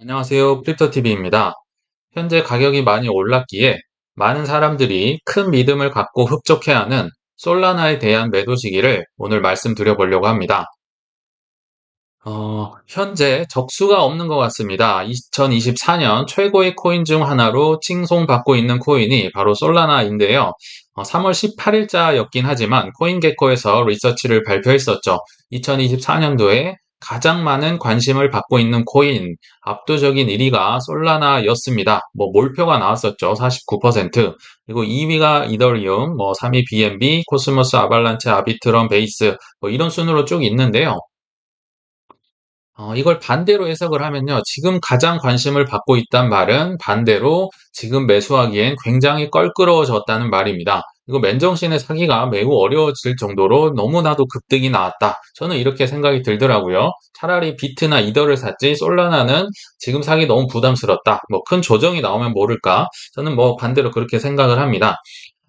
안녕하세요. 크립토TV입니다. 현재 가격이 많이 올랐기에 많은 사람들이 큰 믿음을 갖고 흡족해하는 솔라나에 대한 매도 시기를 오늘 말씀드려 보려고 합니다. 현재 적수가 없는 것 같습니다. 2024년 최고의 코인 중 하나로 칭송받고 있는 코인이 바로 솔라나인데요. 3월 18일자였긴 하지만 코인게코에서 리서치를 발표했었죠. 2024년도에 가장 많은 관심을 받고 있는 코인, 압도적인 1위가 솔라나였습니다. 몰표가 나왔었죠. 49%. 그리고 2위가 이더리움, 3위 BNB, 코스모스, 아발란체, 아비트럼, 베이스, 이런 순으로 쭉 있는데요. 이걸 반대로 해석을 하면요. 지금 가장 관심을 받고 있단 말은 반대로 지금 매수하기엔 굉장히 껄끄러워졌다는 말입니다. 이거 맨정신에 사기가 매우 어려워질 정도로 너무나도 급등이 나왔다. 저는 이렇게 생각이 들더라고요. 차라리 비트나 이더를 샀지 솔라나는 지금 사기 너무 부담스럽다. 큰 조정이 나오면 모를까. 저는 반대로 그렇게 생각을 합니다.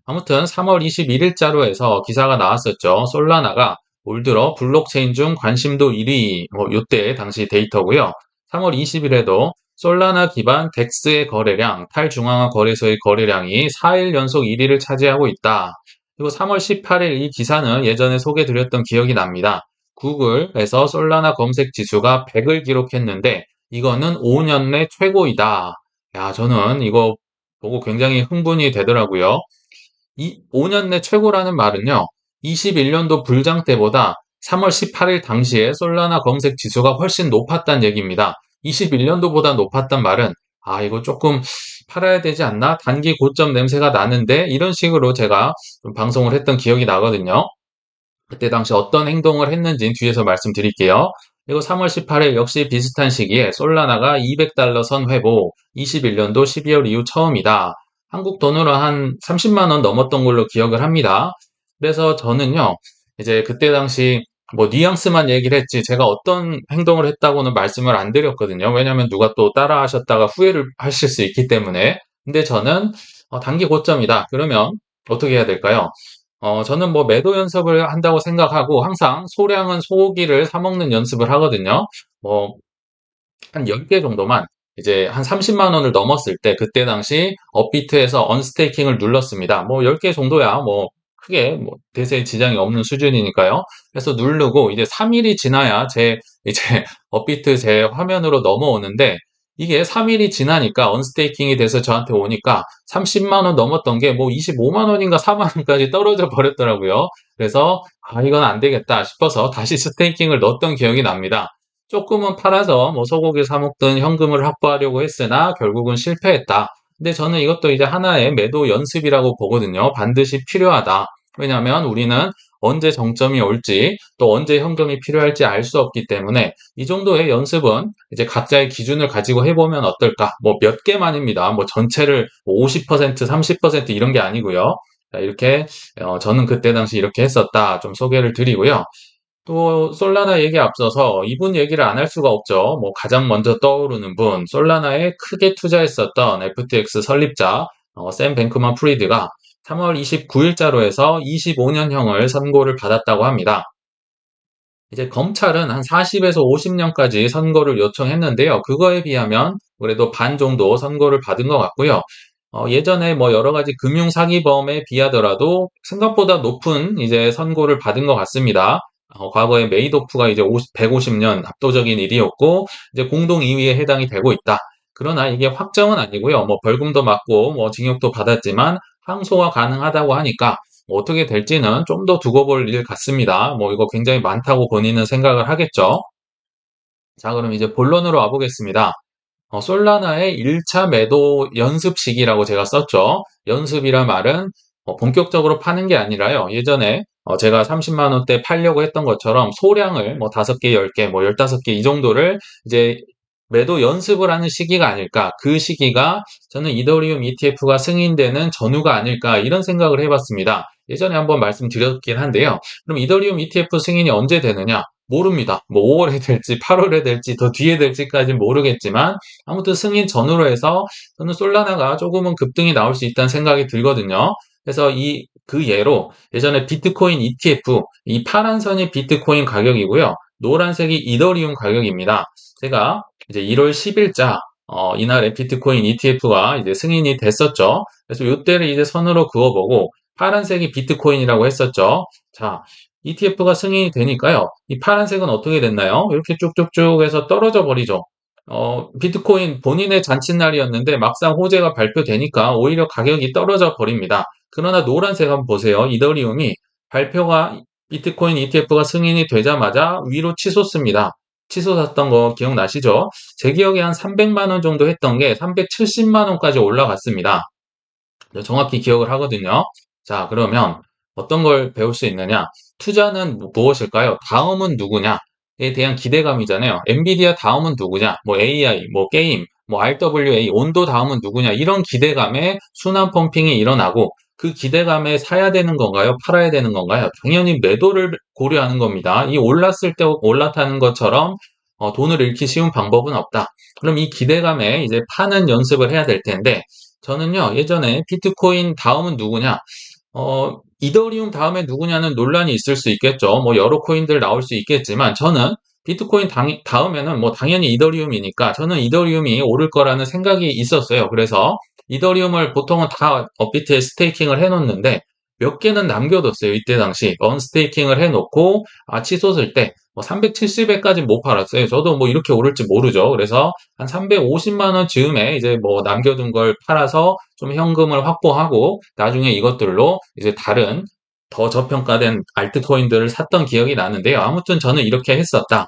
아무튼 3월 21일자로 해서 기사가 나왔었죠. 솔라나가 올 들어 블록체인 중 관심도 1위, 요때 당시 데이터고요. 3월 20일에도 솔라나 기반 덱스의 거래량, 탈중앙화 거래소의 거래량이 4일 연속 1위를 차지하고 있다. 그리고 3월 18일 이 기사는 예전에 소개드렸던 기억이 납니다. 구글에서 솔라나 검색 지수가 100을 기록했는데 이거는 5년 내 최고이다. 야, 저는 이거 보고 굉장히 흥분이 되더라고요. 이 5년 내 최고라는 말은요. 21년도 불장 때보다 3월 18일 당시에 솔라나 검색 지수가 훨씬 높았다는 얘기입니다. 21년도보다 높았단 말은 이거 조금 팔아야 되지 않나? 단기 고점 냄새가 나는데 이런 식으로 제가 좀 방송을 했던 기억이 나거든요. 그때 당시 어떤 행동을 했는지는 뒤에서 말씀드릴게요. 그리고 3월 18일 역시 비슷한 시기에 솔라나가 200달러 선 회복, 21년도 12월 이후 처음이다. 한국 돈으로 한 30만 원 넘었던 걸로 기억을 합니다. 그래서 저는요, 이제 그때 당시 뉘앙스만 얘기를 했지 제가 어떤 행동을 했다고는 말씀을 안 드렸거든요. 왜냐면 누가 또 따라 하셨다가 후회를 하실 수 있기 때문에. 근데 저는 단기 고점이다. 그러면 어떻게 해야 될까요? 저는 매도 연습을 한다고 생각하고 항상 소량은 소고기를 사 먹는 연습을 하거든요. 뭐, 한 10개 정도만 이제 한 30만 원을 넘었을 때 그때 당시 업비트에서 언스테이킹을 눌렀습니다. 10개 정도야 크게 대세에 지장이 없는 수준이니까요. 그래서 누르고 이제 3일이 지나야 제 이제 업비트 제 화면으로 넘어오는데 이게 3일이 지나니까 언스테이킹이 돼서 저한테 오니까 30만 원 넘었던 게 25만 원인가 4만 원까지 떨어져 버렸더라고요. 그래서 이건 안 되겠다 싶어서 다시 스테이킹을 넣었던 기억이 납니다. 조금은 팔아서 소고기 사 먹든 현금을 확보하려고 했으나 결국은 실패했다. 근데 저는 이것도 이제 하나의 매도 연습이라고 보거든요. 반드시 필요하다. 왜냐하면 우리는 언제 정점이 올지 또 언제 현금이 필요할지 알 수 없기 때문에 이 정도의 연습은 이제 각자의 기준을 가지고 해보면 어떨까? 몇 개만입니다. 전체를 50%, 30% 이런 게 아니고요. 자, 이렇게 저는 그때 당시 이렇게 했었다. 좀 소개를 드리고요. 또 솔라나 얘기 앞서서 이분 얘기를 안 할 수가 없죠. 가장 먼저 떠오르는 분, 솔라나에 크게 투자했었던 FTX 설립자 샘 뱅크만 프리드가 3월 29일자로 해서 25년형을 선고를 받았다고 합니다. 이제 검찰은 한 40에서 50년까지 선고를 요청했는데요. 그거에 비하면 그래도 반 정도 선고를 받은 것 같고요. 예전에 여러 가지 금융사기범에 비하더라도 생각보다 높은 이제 선고를 받은 것 같습니다. 과거에 메이도프가 이제 150년 압도적인 일이었고, 이제 공동 2위에 해당이 되고 있다. 그러나 이게 확정은 아니고요. 벌금도 맞고, 징역도 받았지만, 항소가 가능하다고 하니까, 어떻게 될지는 좀 더 두고 볼 일 같습니다. 이거 굉장히 많다고 본인은 생각을 하겠죠. 자, 그럼 이제 본론으로 와보겠습니다. 솔라나의 1차 매도 연습식이라고 제가 썼죠. 연습이란 말은 본격적으로 파는 게 아니라요. 예전에 제가 30만 원대 팔려고 했던 것처럼 소량을 5개, 10개, 15개 이 정도를 이제 매도 연습을 하는 시기가 아닐까. 그 시기가 저는 이더리움 ETF가 승인되는 전후가 아닐까 이런 생각을 해봤습니다. 예전에 한번 말씀드렸긴 한데요. 그럼 이더리움 ETF 승인이 언제 되느냐? 모릅니다. 5월에 될지 8월에 될지 더 뒤에 될지까지는 모르겠지만 아무튼 승인 전후로 해서 저는 솔라나가 조금은 급등이 나올 수 있다는 생각이 들거든요. 그래서 그 예로 예전에 비트코인 ETF 이 파란 선이 비트코인 가격이고요. 노란색이 이더리움 가격입니다. 제가 이제 1월 10일자 이날에 비트코인 ETF가 이제 승인이 됐었죠. 그래서 요때를 이제 선으로 그어보고 파란색이 비트코인이라고 했었죠. 자, ETF가 승인이 되니까요. 이 파란색은 어떻게 됐나요? 이렇게 쭉쭉쭉 해서 떨어져 버리죠. 비트코인 본인의 잔칫날이었는데 막상 호재가 발표되니까 오히려 가격이 떨어져 버립니다. 그러나 노란색 한번 보세요. 이더리움이 발표가 비트코인 ETF가 승인이 되자마자 위로 치솟습니다. 치솟았던 거 기억나시죠? 제 기억에 한 300만 원 정도 했던 게 370만 원까지 올라갔습니다. 정확히 기억을 하거든요. 자, 그러면 어떤 걸 배울 수 있느냐? 투자는 무엇일까요? 다음은 누구냐에 대한 기대감이잖아요. 엔비디아 다음은 누구냐? 뭐 AI, 뭐 게임, 뭐 RWA, 온도 다음은 누구냐? 이런 기대감에 순환 펌핑이 일어나고 그 기대감에 사야 되는 건가요? 팔아야 되는 건가요? 당연히 매도를 고려하는 겁니다. 이 올랐을 때 올라타는 것처럼 돈을 잃기 쉬운 방법은 없다. 그럼 이 기대감에 이제 파는 연습을 해야 될 텐데 저는요, 예전에 비트코인 다음은 누구냐? 이더리움 다음에 누구냐는 논란이 있을 수 있겠죠. 뭐 여러 코인들 나올 수 있겠지만 저는 비트코인 다음에는 뭐 당연히 이더리움이니까 저는 이더리움이 오를 거라는 생각이 있었어요. 그래서 이더리움을 보통은 다 업비트에 스테이킹을 해놓는데 몇 개는 남겨뒀어요. 이때 당시 언스테이킹을 해놓고 치솟을 때 뭐 370에까지 못 팔았어요. 저도 뭐 이렇게 오를지 모르죠. 그래서 한 350만 원 즈음에 이제 뭐 남겨둔 걸 팔아서 좀 현금을 확보하고 나중에 이것들로 이제 다른 더 저평가된 알트코인들을 샀던 기억이 나는데요. 아무튼 저는 이렇게 했었다.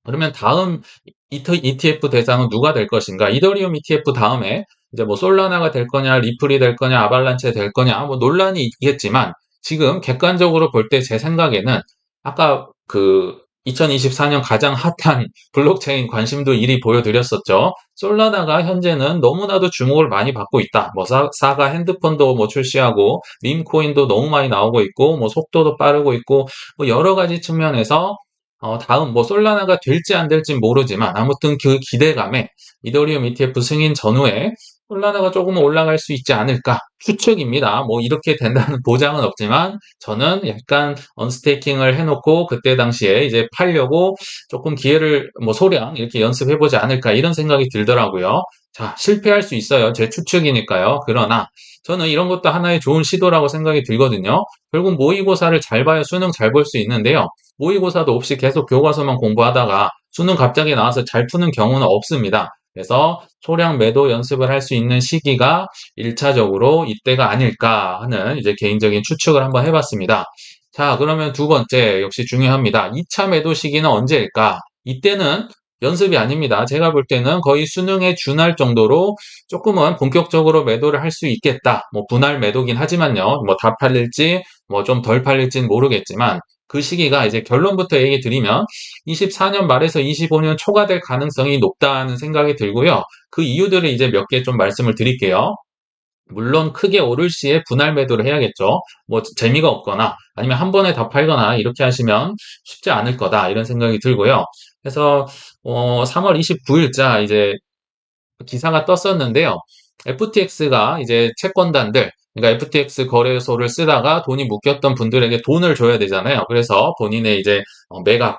그러면 다음 ETF 대상은 누가 될 것인가? 이더리움 ETF 다음에 이제 뭐 솔라나가 될 거냐, 리플이 될 거냐, 아발란체 될 거냐, 뭐 논란이 있겠지만 지금 객관적으로 볼 때 제 생각에는 아까 그 2024년 가장 핫한 블록체인 관심도 1위 보여드렸었죠. 솔라나가 현재는 너무나도 주목을 많이 받고 있다. 뭐 사가 핸드폰도 뭐 출시하고 밈코인도 너무 많이 나오고 있고 뭐 속도도 빠르고 있고 뭐 여러 가지 측면에서 다음 뭐 솔라나가 될지 안 될지 모르지만 아무튼 그 기대감에 이더리움 ETF 승인 전후에 솔라나가 조금 올라갈 수 있지 않을까 추측입니다. 뭐 이렇게 된다는 보장은 없지만 저는 약간 언스테이킹을 해놓고 그때 당시에 이제 팔려고 조금 기회를 뭐 소량 이렇게 연습해보지 않을까 이런 생각이 들더라고요. 자, 실패할 수 있어요. 제 추측이니까요. 그러나 저는 이런 것도 하나의 좋은 시도라고 생각이 들거든요. 결국 모의고사를 잘 봐야 수능 잘 볼 수 있는데요. 모의고사도 없이 계속 교과서만 공부하다가 수능 갑자기 나와서 잘 푸는 경우는 없습니다. 그래서 소량 매도 연습을 할 수 있는 시기가 1차적으로 이때가 아닐까 하는 이제 개인적인 추측을 한번 해봤습니다. 자, 그러면 두 번째 역시 중요합니다. 2차 매도 시기는 언제일까? 이때는 연습이 아닙니다. 제가 볼 때는 거의 수능에 준할 정도로 조금은 본격적으로 매도를 할 수 있겠다. 뭐 분할 매도긴 하지만요. 뭐 다 팔릴지 뭐 좀 덜 팔릴지는 모르겠지만 그 시기가 이제 결론부터 얘기 드리면 24년 말에서 25년 초가 될 가능성이 높다는 생각이 들고요. 그 이유들을 이제 몇 개 좀 말씀을 드릴게요. 물론 크게 오를 시에 분할 매도를 해야겠죠. 뭐 재미가 없거나 아니면 한 번에 다 팔거나 이렇게 하시면 쉽지 않을 거다 이런 생각이 들고요. 그래서 3월 29일자 이제 기사가 떴었는데요. FTX가 이제 채권단들, 그러니까 FTX 거래소를 쓰다가 돈이 묶였던 분들에게 돈을 줘야 되잖아요. 그래서 본인의 이제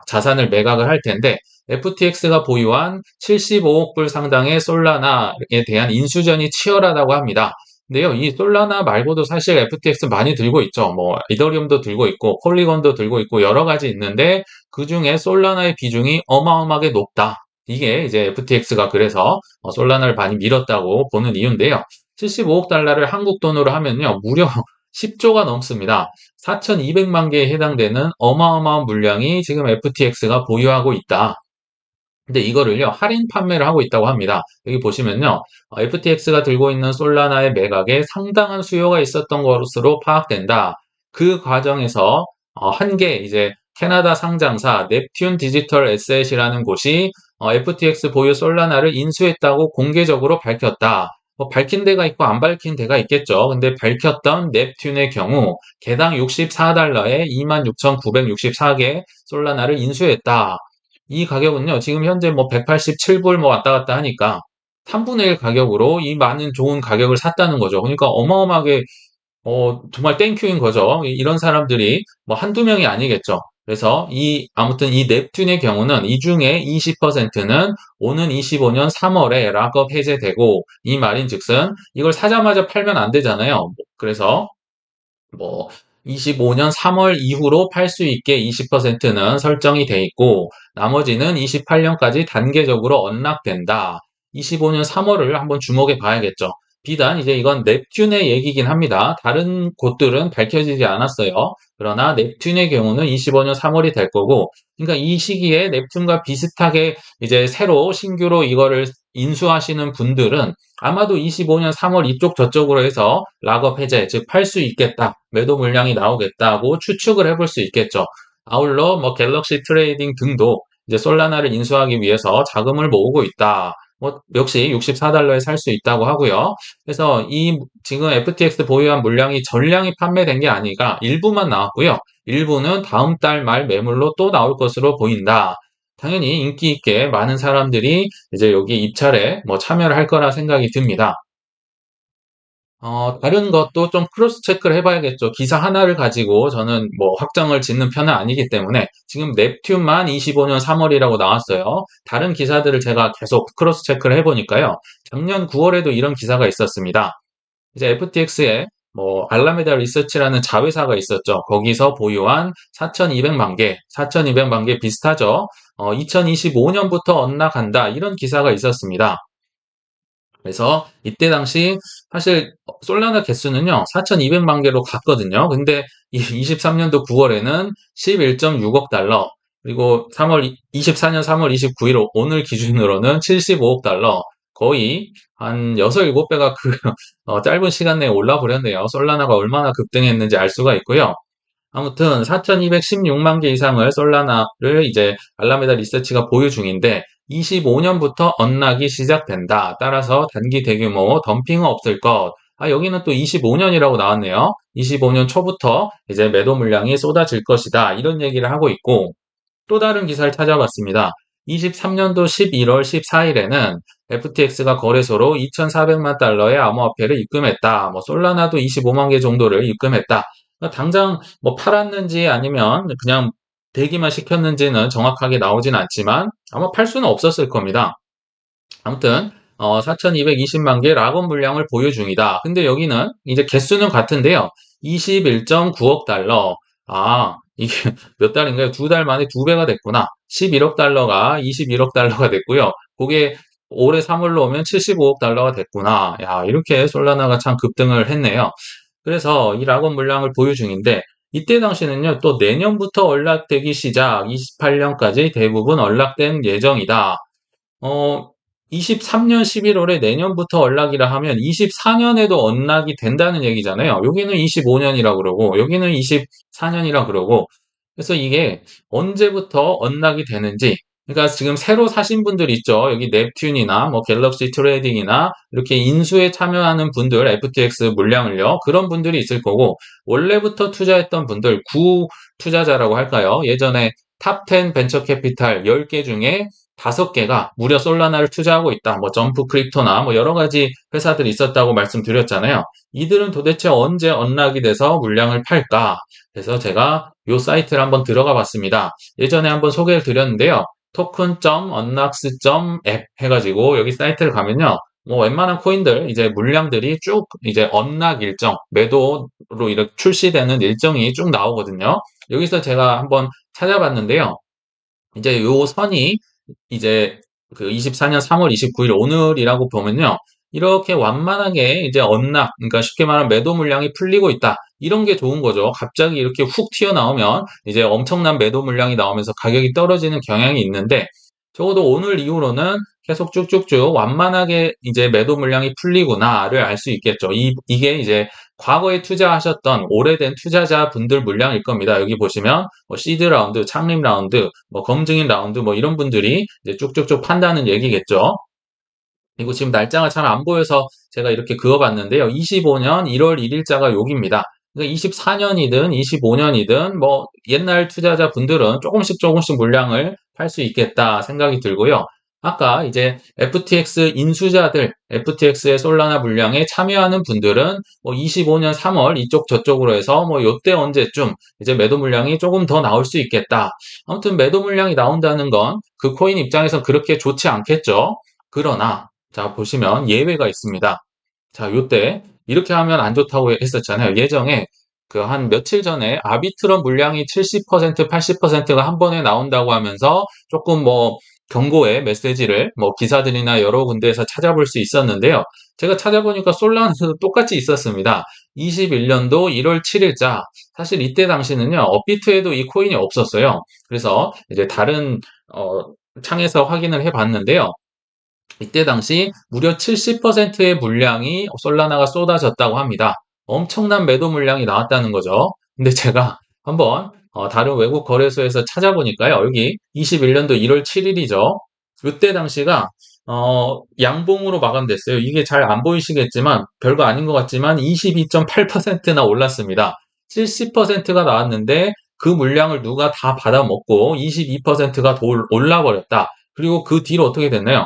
자산을 매각을 할 텐데, FTX가 보유한 75억 불 상당의 솔라나에 대한 인수전이 치열하다고 합니다. 근데요, 이 솔라나 말고도 사실 FTX 많이 들고 있죠. 뭐, 이더리움도 들고 있고, 폴리곤도 들고 있고, 여러 가지 있는데, 그 중에 솔라나의 비중이 어마어마하게 높다. 이게 이제 FTX가 그래서 솔라나를 많이 밀었다고 보는 이유인데요. 75억 달러를 한국 돈으로 하면요. 무려 10조가 넘습니다. 4,200만 개에 해당되는 어마어마한 물량이 지금 FTX가 보유하고 있다. 근데 이거를요, 할인 판매를 하고 있다고 합니다. 여기 보시면요, FTX가 들고 있는 솔라나의 매각에 상당한 수요가 있었던 것으로 파악된다. 그 과정에서 한 개 이제 캐나다 상장사 넵튠 디지털 에셋이라는 곳이 FTX 보유 솔라나를 인수했다고 공개적으로 밝혔다. 뭐 밝힌 데가 있고 안 밝힌 데가 있겠죠. 근데 밝혔던 넵튠의 경우 개당 64달러에 26,964개 솔라나를 인수했다. 이 가격은요, 지금 현재 뭐 187불 뭐 왔다 갔다 하니까 3분의 1 가격으로 이 많은 좋은 가격을 샀다는 거죠. 그러니까 어마어마하게, 정말 땡큐인 거죠. 이런 사람들이 뭐 한두 명이 아니겠죠. 그래서 아무튼 이 넵튠의 경우는 이 중에 20%는 오는 25년 3월에 락업 해제되고, 이 말인즉슨 이걸 사자마자 팔면 안 되잖아요. 그래서 뭐 25년 3월 이후로 팔 수 있게 20%는 설정이 돼 있고, 나머지는 28년까지 단계적으로 언락된다. 25년 3월을 한번 주목해 봐야겠죠. 비단 이제 이건 넵튠의 얘기긴 합니다. 다른 곳들은 밝혀지지 않았어요. 그러나 넵튠의 경우는 25년 3월이 될 거고, 그러니까 이 시기에 넵튠과 비슷하게 이제 새로 신규로 이거를 인수하시는 분들은 아마도 25년 3월 이쪽 저쪽으로 해서 락업 해제, 즉 팔 수 있겠다, 매도 물량이 나오겠다고 추측을 해볼 수 있겠죠. 아울러 뭐 갤럭시 트레이딩 등도 이제 솔라나를 인수하기 위해서 자금을 모으고 있다. 뭐 역시 64달러에 살 수 있다고 하고요. 그래서 이 지금 FTX 보유한 물량이 전량이 판매된 게 아니라 일부만 나왔고요. 일부는 다음 달 말 매물로 또 나올 것으로 보인다. 당연히 인기 있게 많은 사람들이 이제 여기 입찰에 뭐 참여를 할 거라 생각이 듭니다. 다른 것도 좀 크로스 체크를 해봐야겠죠. 기사 하나를 가지고 저는 뭐 확정을 짓는 편은 아니기 때문에 지금 넵튠만 25년 3월이라고 나왔어요. 다른 기사들을 제가 계속 크로스 체크를 해보니까요. 작년 9월에도 이런 기사가 있었습니다. 이제 FTX에 뭐 알라메다 리서치라는 자회사가 있었죠. 거기서 보유한 4,200만 개, 4,200만 개 비슷하죠. 2025년부터 언락한다, 이런 기사가 있었습니다. 그래서 이때 당시 사실 솔라나 개수는요 4,200만 개로 갔거든요. 근데 23년도 9월에는 11.6억 달러, 그리고 24년 3월 29일 오늘 기준으로는 75억 달러, 거의 한 6, 7배가 그 짧은 시간 내에 올라 버렸네요. 솔라나가 얼마나 급등했는지 알 수가 있고요. 아무튼 4,216만 개 이상을 솔라나를 이제 알라메다 리서치가 보유 중인데 25년부터 언락이 시작된다. 따라서 단기 대규모 덤핑은 없을 것. 여기는 또 25년이라고 나왔네요. 25년 초부터 이제 매도 물량이 쏟아질 것이다, 이런 얘기를 하고 있고, 또 다른 기사를 찾아봤습니다. 23년도 11월 14일에는 FTX가 거래소로 2,400만 달러의 암호화폐를 입금했다. 뭐 솔라나도 25만 개 정도를 입금했다. 그러니까 당장 뭐 팔았는지 아니면 그냥 대기만 시켰는지는 정확하게 나오진 않지만 아마 팔 수는 없었을 겁니다. 아무튼 4,220만 개 락업 물량을 보유 중이다. 근데 여기는 이제 개수는 같은데요. 21.9억 달러. 이게 몇 달인가요? 2달 만에 2배가 됐구나. 11억 달러가 21억 달러가 됐고요. 그게 올해 3월로 오면 75억 달러가 됐구나. 야, 이렇게 솔라나가 참 급등을 했네요. 그래서 이 락업 물량을 보유 중인데, 이때 당시는요, 또 내년부터 언락되기 시작, 28년까지 대부분 언락된 예정이다. 어, 23년 11월에 내년부터 언락이라 하면 24년에도 언락이 된다는 얘기잖아요. 여기는 25년이라 그러고, 여기는 24년이라 그러고, 그래서 이게 언제부터 언락이 되는지, 그러니까 지금 새로 사신 분들 있죠. 여기 넵튠이나 뭐 갤럭시 트레이딩이나 이렇게 인수에 참여하는 분들, FTX 물량을요. 그런 분들이 있을 거고, 원래부터 투자했던 분들, 구 투자자라고 할까요? 예전에 탑10 벤처 캐피탈 10개 중에 5개가 무려 솔라나를 투자하고 있다. 뭐 점프 크립토나 뭐 여러 가지 회사들이 있었다고 말씀드렸잖아요. 이들은 도대체 언제 언락이 돼서 물량을 팔까? 그래서 제가 이 사이트를 한번 들어가 봤습니다. 예전에 한번 소개를 드렸는데요. token.unlocks.app 해가지고 여기 사이트를 가면요. 뭐 웬만한 코인들 이제 물량들이 쭉 이제 언락 일정, 매도로 이렇게 출시되는 일정이 쭉 나오거든요. 여기서 제가 한번 찾아봤는데요. 이제 요 선이 이제 그 24년 3월 29일 오늘이라고 보면요. 이렇게 완만하게 이제 언락, 그러니까 쉽게 말하면 매도 물량이 풀리고 있다. 이런 게 좋은 거죠. 갑자기 이렇게 훅 튀어나오면 이제 엄청난 매도 물량이 나오면서 가격이 떨어지는 경향이 있는데, 적어도 오늘 이후로는 계속 쭉쭉쭉 완만하게 이제 매도 물량이 풀리구나를 알 수 있겠죠. 이게 이제 과거에 투자하셨던 오래된 투자자분들 물량일 겁니다. 여기 보시면 뭐 시드 라운드, 창립 라운드, 뭐 검증인 라운드, 뭐 이런 분들이 이제 쭉쭉쭉 판다는 얘기겠죠. 그리고 지금 날짜가 잘 안 보여서 제가 이렇게 그어봤는데요. 25년 1월 1일자가 여기입니다. 그러니까 24년이든 25년이든 뭐 옛날 투자자 분들은 조금씩 조금씩 물량을 팔 수 있겠다 생각이 들고요. 아까 이제 FTX 인수자들, FTX의 솔라나 물량에 참여하는 분들은 뭐 25년 3월 이쪽 저쪽으로 해서 뭐 요때 언제쯤 이제 매도 물량이 조금 더 나올 수 있겠다. 아무튼 매도 물량이 나온다는 건 그 코인 입장에서 그렇게 좋지 않겠죠. 그러나 자 보시면 예외가 있습니다. 자, 요때 이렇게 하면 안 좋다고 했었잖아요. 예정에 그 한 며칠 전에 아비트럼 물량이 70%, 80%가 한 번에 나온다고 하면서 조금 뭐 경고의 메시지를 뭐 기사들이나 여러 군데에서 찾아볼 수 있었는데요. 제가 찾아보니까 솔라나도 똑같이 있었습니다. 21년도 1월 7일자. 사실 이때 당시는요, 업비트에도 이 코인이 없었어요. 그래서 이제 다른 창에서 확인을 해 봤는데요. 이때 당시 무려 70%의 물량이 솔라나가 쏟아졌다고 합니다. 엄청난 매도 물량이 나왔다는 거죠. 근데 제가 한번 다른 외국 거래소에서 찾아보니까요. 여기 21년도 1월 7일이죠. 이때 당시가 양봉으로 마감됐어요. 이게 잘 안 보이시겠지만 별거 아닌 것 같지만 22.8%나 올랐습니다. 70%가 나왔는데 그 물량을 누가 다 받아먹고 22%가 올라버렸다. 그리고 그 뒤로 어떻게 됐나요?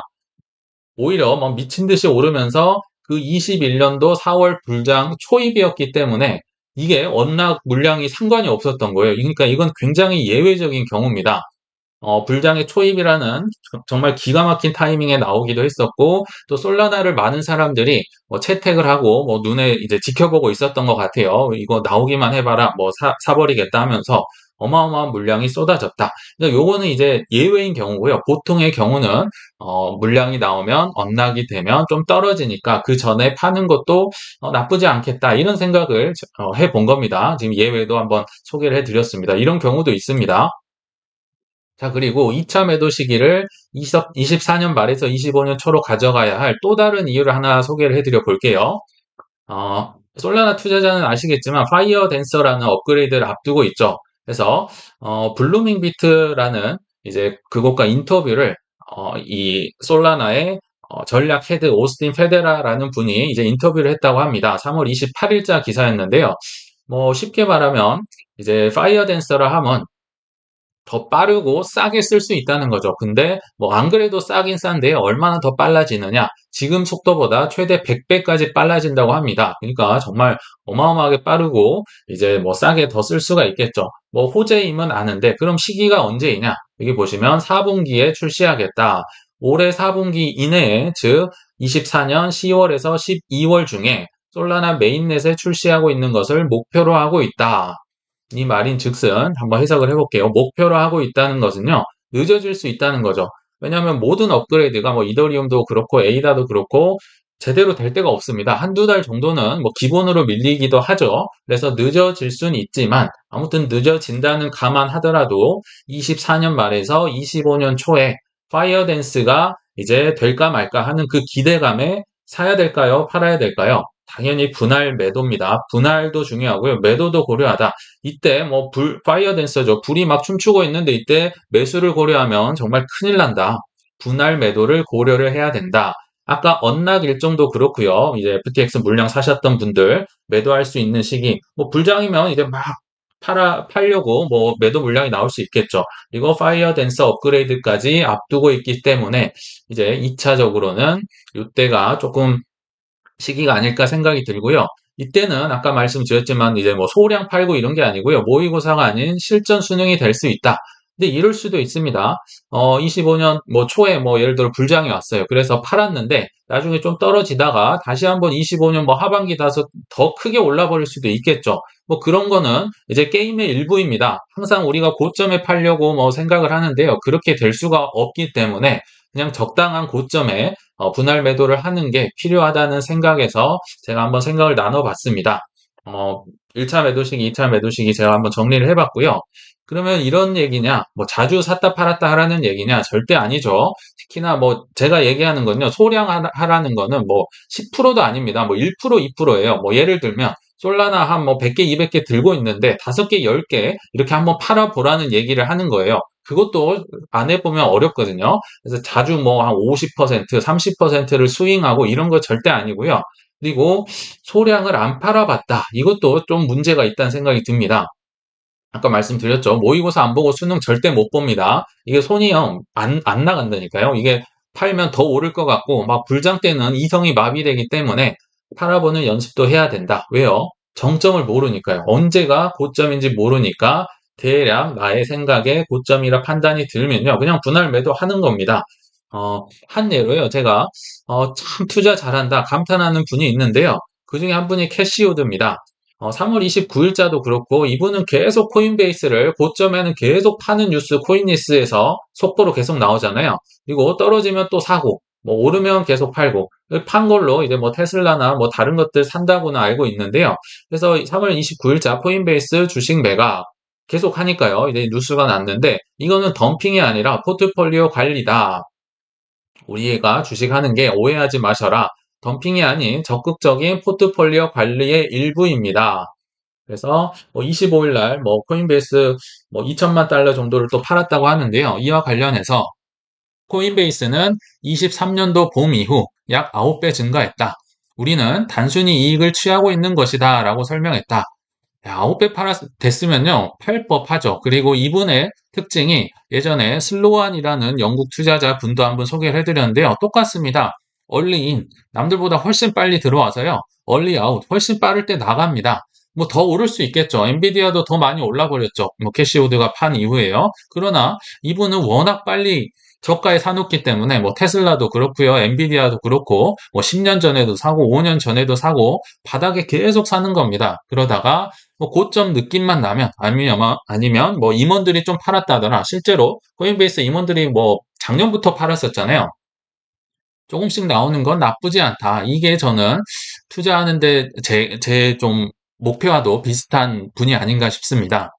오히려 막 미친 듯이 오르면서 그 21년도 4월 불장 초입이었기 때문에 이게 언락 물량이 상관이 없었던 거예요. 그러니까 이건 굉장히 예외적인 경우입니다. 불장의 초입이라는 정말 기가 막힌 타이밍에 나오기도 했었고, 또 솔라나를 많은 사람들이 뭐 채택을 하고, 뭐 눈에 이제 지켜보고 있었던 것 같아요. 이거 나오기만 해봐라, 뭐 사버리겠다 하면서 어마어마한 물량이 쏟아졌다. 그러니까 요거는 이제 예외인 경우고요. 보통의 경우는, 물량이 나오면 언락이 되면 좀 떨어지니까 그 전에 파는 것도 나쁘지 않겠다. 이런 생각을 해본 겁니다. 지금 예외도 한번 소개를 해드렸습니다. 이런 경우도 있습니다. 자, 그리고 2차 매도 시기를 24년 말에서 25년 초로 가져가야 할 또 다른 이유를 하나 소개를 해드려 볼게요. 솔라나 투자자는 아시겠지만 파이어 댄서라는 업그레이드를 앞두고 있죠. 그래서 블루밍 비트라는 이제 그곳과 인터뷰를 이 솔라나의 전략 헤드 오스틴 페데라라는 분이 이제 인터뷰를 했다고 합니다. 3월 28일자 기사였는데요. 뭐 쉽게 말하면 이제 파이어 댄서라 하면 더 빠르고 싸게 쓸 수 있다는 거죠. 근데 뭐 안 그래도 싸긴 싼데 얼마나 더 빨라지느냐? 지금 속도보다 최대 100배까지 빨라진다고 합니다. 그러니까 정말 어마어마하게 빠르고 이제 뭐 싸게 더 쓸 수가 있겠죠. 뭐 호재임은 아는데 그럼 시기가 언제이냐? 여기 보시면 4분기에 출시하겠다. 올해 4분기 이내에 즉 24년 10월에서 12월 중에 솔라나 메인넷에 출시하고 있는 것을 목표로 하고 있다. 이 말인 즉슨 한번 해석을 해볼게요. 목표로 하고 있다는 것은요, 늦어질 수 있다는 거죠. 왜냐하면 모든 업그레이드가 뭐 이더리움도 그렇고 에이다도 그렇고 제대로 될 때가 없습니다. 한두 달 정도는 뭐 기본으로 밀리기도 하죠. 그래서 늦어질 수는 있지만 아무튼 늦어진다는 감안하더라도 24년 말에서 25년 초에 파이어댄스가 이제 될까 말까 하는 그 기대감에 사야 될까요? 팔아야 될까요? 당연히 분할 매도입니다. 분할도 중요하고요. 매도도 고려하다. 이때 뭐 파이어 댄서죠. 불이 막 춤추고 있는데 이때 매수를 고려하면 정말 큰일 난다. 분할 매도를 고려를 해야 된다. 아까 언락 일정도 그렇고요. 이제 FTX 물량 사셨던 분들 매도할 수 있는 시기. 뭐 불장이면 이제 막 팔려고 뭐 매도 물량이 나올 수 있겠죠. 그리고 파이어 댄서 업그레이드까지 앞두고 있기 때문에 이제 2차적으로는 이때가 조금 시기가 아닐까 생각이 들고요. 이때는 아까 말씀드렸지만 이제 뭐 소량 팔고 이런 게 아니고요. 모의고사가 아닌 실전 수능이 될 수 있다. 근데 이럴 수도 있습니다. 25년 뭐 초에 뭐 예를 들어 불장이 왔어요. 그래서 팔았는데 나중에 좀 떨어지다가 다시 한번 25년 뭐 하반기 다서 더 크게 올라버릴 수도 있겠죠. 뭐 그런 거는 이제 게임의 일부입니다. 항상 우리가 고점에 팔려고 뭐 생각을 하는데요. 그렇게 될 수가 없기 때문에 그냥 적당한 고점에 분할 매도를 하는 게 필요하다는 생각에서 제가 한번 생각을 나눠봤습니다. 어, 1차 매도 시기, 2차 매도 시기 제가 한번 정리를 해봤고요. 그러면 이런 얘기냐, 뭐 자주 샀다 팔았다 하라는 얘기냐, 절대 아니죠. 특히나 뭐 제가 얘기하는 건요, 소량 하라는 거는 뭐 10%도 아닙니다. 뭐 1%, 2%예요. 뭐 예를 들면 솔라나 한 뭐 100개, 200개 들고 있는데 5개, 10개 이렇게 한번 팔아보라는 얘기를 하는 거예요. 그것도 안 해보면 어렵거든요. 그래서 자주 뭐 한 50%, 30%를 스윙하고 이런 거 절대 아니고요. 그리고 소량을 안 팔아봤다. 이것도 좀 문제가 있다는 생각이 듭니다. 아까 말씀드렸죠. 모의고사 안 보고 수능 절대 못 봅니다. 이게 손이 안 나간다니까요. 이게 팔면 더 오를 것 같고 막 불장 때는 이성이 마비되기 때문에 팔아보는 연습도 해야 된다. 왜요? 정점을 모르니까요. 언제가 고점인지 모르니까 대략 나의 생각에 고점이라 판단이 들면요. 그냥 분할 매도하는 겁니다. 한 예로요. 제가 참 투자 잘한다 감탄하는 분이 있는데요. 그 중에 한 분이 캐시우드입니다. 3월 29일자도 그렇고 이분은 계속 코인베이스를 고점에는 계속 파는 뉴스 코인니스에서 속보로 계속 나오잖아요. 그리고 떨어지면 또 사고, 뭐 오르면 계속 팔고, 판 걸로 이제 뭐 테슬라나 뭐 다른 것들 산다고는 알고 있는데요. 그래서 3월 29일자 코인베이스 주식 매각 계속 하니까요. 이제 뉴스가 났는데 이거는 덤핑이 아니라 포트폴리오 관리다. 우리가 주식하는 게 오해하지 마셔라. 덤핑이 아닌 적극적인 포트폴리오 관리의 일부입니다. 그래서 25일 날 뭐 코인베이스 뭐 2천만 달러 정도를 또 팔았다고 하는데요. 이와 관련해서 코인베이스는 23년도 봄 이후 약 9배 증가했다. 우리는 단순히 이익을 취하고 있는 것이다 라고 설명했다. 9배 됐으면요, 팔 법하죠. 그리고 이분의 특징이 예전에 슬로안이라는 영국 투자자 분도 한번 소개를 해드렸는데요. 똑같습니다. 얼리인, 남들보다 훨씬 빨리 들어와서요. 얼리아웃, 훨씬 빠를 때 나갑니다. 뭐 더 오를 수 있겠죠. 엔비디아도 더 많이 올라버렸죠. 뭐 캐시우드가 판 이후에요. 그러나 이분은 워낙 빨리 저가에 사놓기 때문에 뭐 테슬라도 그렇고요. 엔비디아도 그렇고 뭐 10년 전에도 사고 5년 전에도 사고 바닥에 계속 사는 겁니다. 그러다가 뭐 고점 느낌만 나면 아니면 뭐 임원들이 좀 팔았다더라. 실제로 코인베이스 임원들이 뭐 작년부터 팔았었잖아요. 조금씩 나오는 건 나쁘지 않다. 이게 저는 투자하는데 제 좀 목표와도 비슷한 분이 아닌가 싶습니다.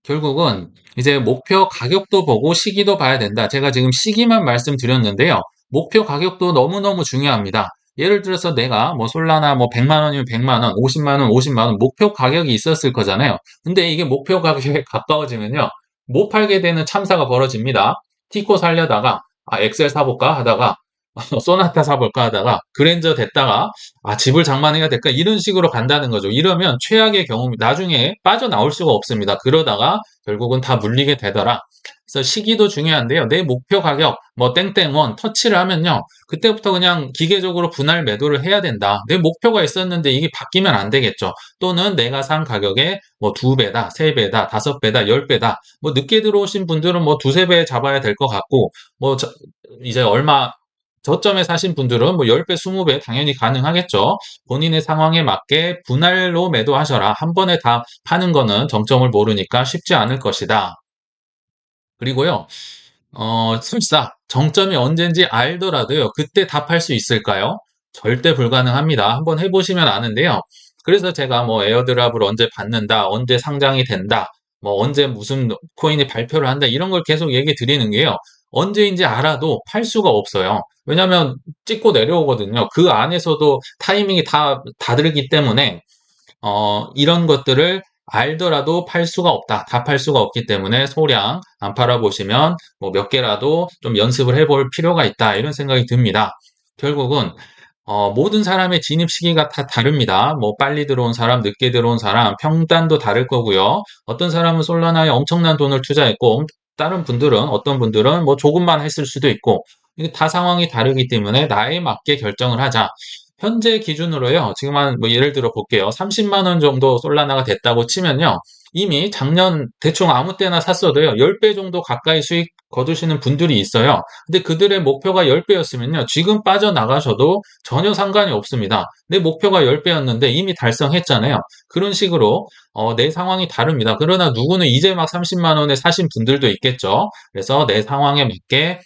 결국은 이제 목표 가격도 보고 시기도 봐야 된다. 제가 지금 시기만 말씀드렸는데요. 목표 가격도 너무너무 중요합니다. 예를 들어서 내가 뭐 솔라나 뭐 100만 원이면 100만 원, 50만 원, 50만 원 목표 가격이 있었을 거잖아요. 근데 이게 목표 가격에 가까워지면요. 못 팔게 되는 참사가 벌어집니다. 티코 살려다가 엑셀 사볼까 하다가 소나타 사볼까 하다가 그랜저 됐다가 집을 장만해야 될까 이런 식으로 간다는 거죠. 이러면 최악의 경우 나중에 빠져나올 수가 없습니다. 그러다가 결국은 다 물리게 되더라. 그래서 시기도 중요한데요. 내 목표 가격 뭐 땡땡원 터치를 하면요. 그때부터 그냥 기계적으로 분할 매도를 해야 된다. 내 목표가 있었는데 이게 바뀌면 안 되겠죠. 또는 내가 산 가격에 뭐 2배다, 3배다, 5배다, 10배다. 뭐 늦게 들어오신 분들은 뭐 두세 배 잡아야 될 것 같고 뭐 이제 얼마 저점에 사신 분들은 뭐 10배, 20배 당연히 가능하겠죠. 본인의 상황에 맞게 분할로 매도하셔라. 한 번에 다 파는 거는 정점을 모르니까 쉽지 않을 것이다. 그리고요, 설사 정점이 언젠지 알더라도요, 그때 다 팔 수 있을까요? 절대 불가능합니다. 한번 해보시면 아는데요. 그래서 제가 뭐 에어드랍을 언제 받는다, 언제 상장이 된다, 뭐 언제 무슨 코인이 발표를 한다, 이런 걸 계속 얘기 드리는 게요. 언제인지 알아도 팔 수가 없어요. 왜냐면 찍고 내려오거든요. 그 안에서도 타이밍이 다 다르기 때문에 이런 것들을 알더라도 팔 수가 없다. 다 팔 수가 없기 때문에 소량 안 팔아보시면 뭐 몇 개라도 좀 연습을 해볼 필요가 있다. 이런 생각이 듭니다. 결국은 모든 사람의 진입 시기가 다 다릅니다. 뭐 빨리 들어온 사람, 늦게 들어온 사람, 평단도 다를 거고요. 어떤 사람은 솔라나에 엄청난 돈을 투자했고 다른 분들은 어떤 분들은 뭐 조금만 했을 수도 있고 이게 다 상황이 다르기 때문에 나에 맞게 결정을 하자. 현재 기준으로요. 지금 뭐 예를 들어 볼게요. 30만 원 정도 솔라나가 됐다고 치면요. 이미 작년 대충 아무 때나 샀어도요. 10배 정도 가까이 수익 거두시는 분들이 있어요. 근데 그들의 목표가 10배였으면요. 지금 빠져나가셔도 전혀 상관이 없습니다. 내 목표가 10배였는데 이미 달성했잖아요. 그런 식으로 내 상황이 다릅니다. 그러나 누구는 이제 막 30만 원에 사신 분들도 있겠죠. 그래서 내 상황에 맞게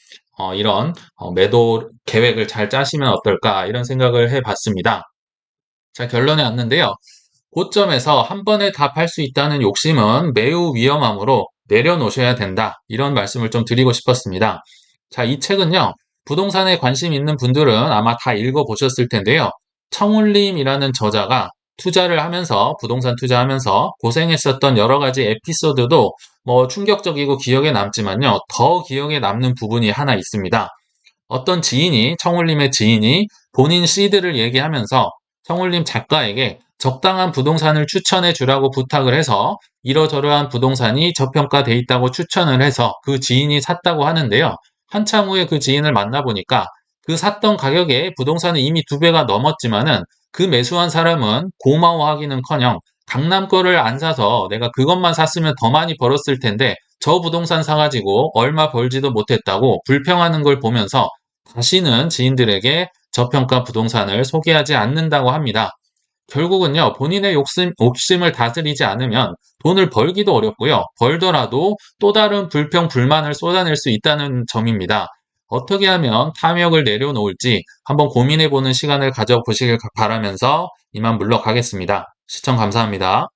이런 매도 계획을 잘 짜시면 어떨까 이런 생각을 해봤습니다. 자, 결론에 왔는데요. 고점에서 한 번에 다 팔 수 있다는 욕심은 매우 위험하므로 내려놓으셔야 된다. 이런 말씀을 좀 드리고 싶었습니다. 자, 이 책은요. 부동산에 관심 있는 분들은 아마 다 읽어보셨을 텐데요. 청울림이라는 저자가 투자를 하면서 부동산 투자하면서 고생했었던 여러 가지 에피소드도 뭐 충격적이고 기억에 남지만요. 더 기억에 남는 부분이 하나 있습니다. 어떤 청울림의 지인이 본인 시드를 얘기하면서 청울림 작가에게 적당한 부동산을 추천해 주라고 부탁을 해서 이러저러한 부동산이 저평가돼 있다고 추천을 해서 그 지인이 샀다고 하는데요. 한참 후에 그 지인을 만나보니까 그 샀던 가격에 부동산은 이미 2배가 넘었지만은 그 매수한 사람은 고마워하기는커녕 강남 거를 안 사서 내가 그것만 샀으면 더 많이 벌었을 텐데 저 부동산 사가지고 얼마 벌지도 못했다고 불평하는 걸 보면서 다시는 지인들에게 저평가 부동산을 소개하지 않는다고 합니다. 결국은요, 본인의 욕심을 다스리지 않으면 돈을 벌기도 어렵고요. 벌더라도 또 다른 불평, 불만을 쏟아낼 수 있다는 점입니다. 어떻게 하면 탐욕을 내려놓을지 한번 고민해보는 시간을 가져보시길 바라면서 이만 물러가겠습니다. 시청 감사합니다.